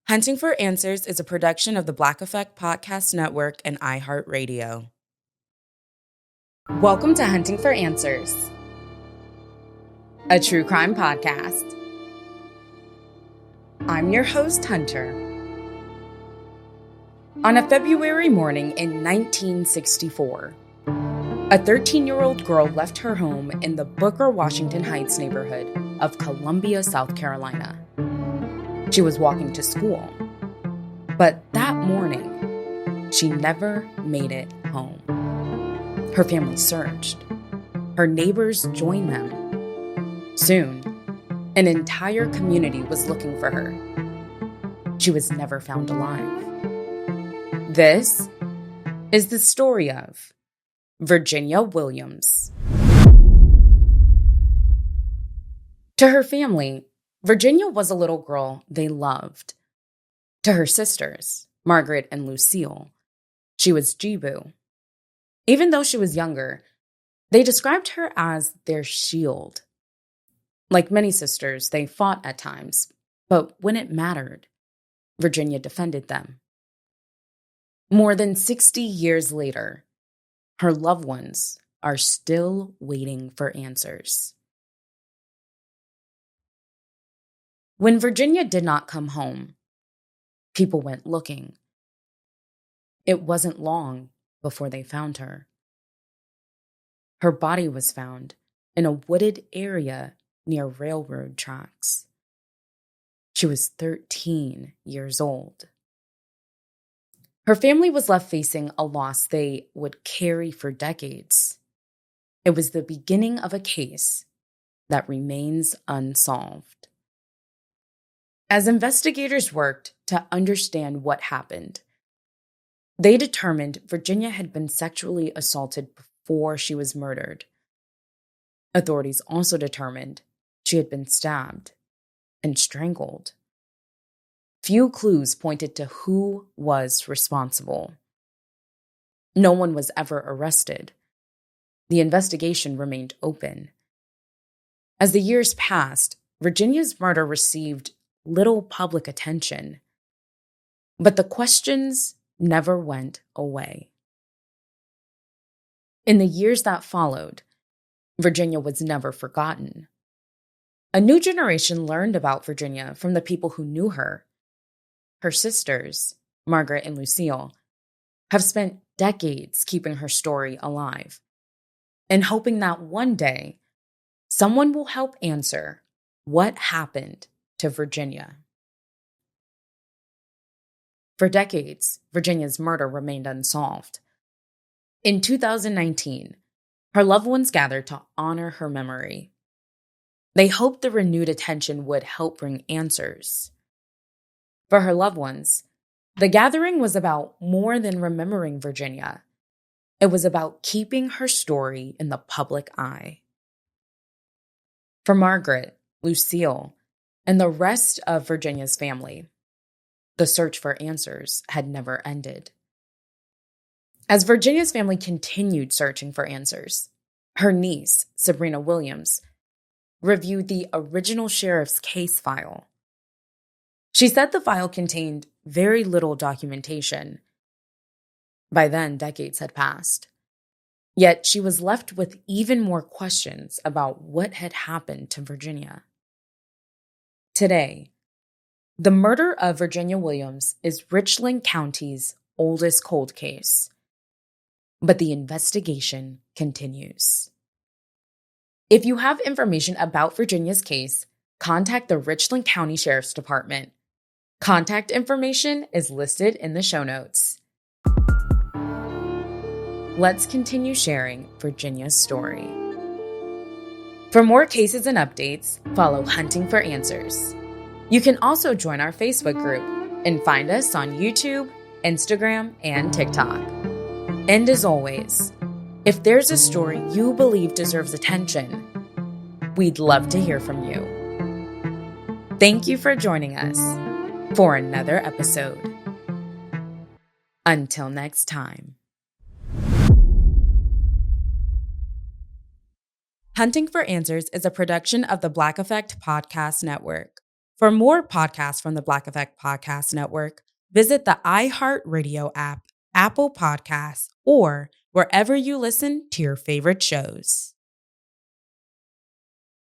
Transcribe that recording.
Hunting for Answers is a production of the Black Effect Podcast Network and iHeartRadio. Welcome to Hunting for Answers, a true crime podcast. I'm your host, Hunter. On a February morning in 1964, a 13-year-old girl left her home in the Booker, Washington Heights neighborhood of Columbia, South Carolina. She was walking to school, but that morning, she never made it home. Her family searched. Her neighbors joined them. Soon, an entire community was looking for her. She was never found alive. This is the story of Virginia Williams. To her family, Virginia was a little girl they loved. To her sisters, Margaret and Lucille, she was Jibu. Even though she was younger, they described her as their shield. Like many sisters, they fought at times, but when it mattered, Virginia defended them. More than 60 years later, her loved ones are still waiting for answers. When Virginia did not come home, people went looking. It wasn't long before they found her. Her body was found in a wooded area near railroad tracks. She was 13 years old. Her family was left facing a loss they would carry for decades. It was the beginning of a case that remains unsolved. As investigators worked to understand what happened, they determined Virginia had been sexually assaulted before she was murdered. Authorities also determined she had been stabbed and strangled. Few clues pointed to who was responsible. No one was ever arrested. The investigation remained open. As the years passed, Virginia's murder received little public attention, but the questions never went away. In the years that followed, Virginia was never forgotten. A new generation learned about Virginia from the people who knew her. Her sisters, Margaret and Lucille, have spent decades keeping her story alive and hoping that one day someone will help answer what happened to Virginia. For decades, Virginia's murder remained unsolved. In 2019, her loved ones gathered to honor her memory. They hoped the renewed attention would help bring answers. For her loved ones, the gathering was about more than remembering Virginia. It was about keeping her story in the public eye. For Margaret, Lucille, and the rest of Virginia's family, the search for answers had never ended. As Virginia's family continued searching for answers, her niece, Sabrina Williams, reviewed the original sheriff's case file. She said the file contained very little documentation. By then, decades had passed. Yet she was left with even more questions about what had happened to Virginia. Today, the murder of Virginia Williams is Richland County's oldest cold case, but the investigation continues. If you have information about Virginia's case, contact the Richland County Sheriff's Department. Contact information is listed in the show notes. Let's continue sharing Virginia's story. For more cases and updates, follow Hunting for Answers. You can also join our Facebook group and find us on YouTube, Instagram, and TikTok. And as always, if there's a story you believe deserves attention, we'd love to hear from you. Thank you for joining us for another episode. Until next time. Hunting for Answers is a production of the Black Effect Podcast Network. For more podcasts from the Black Effect Podcast Network, visit the iHeartRadio app, Apple Podcasts, or wherever you listen to your favorite shows.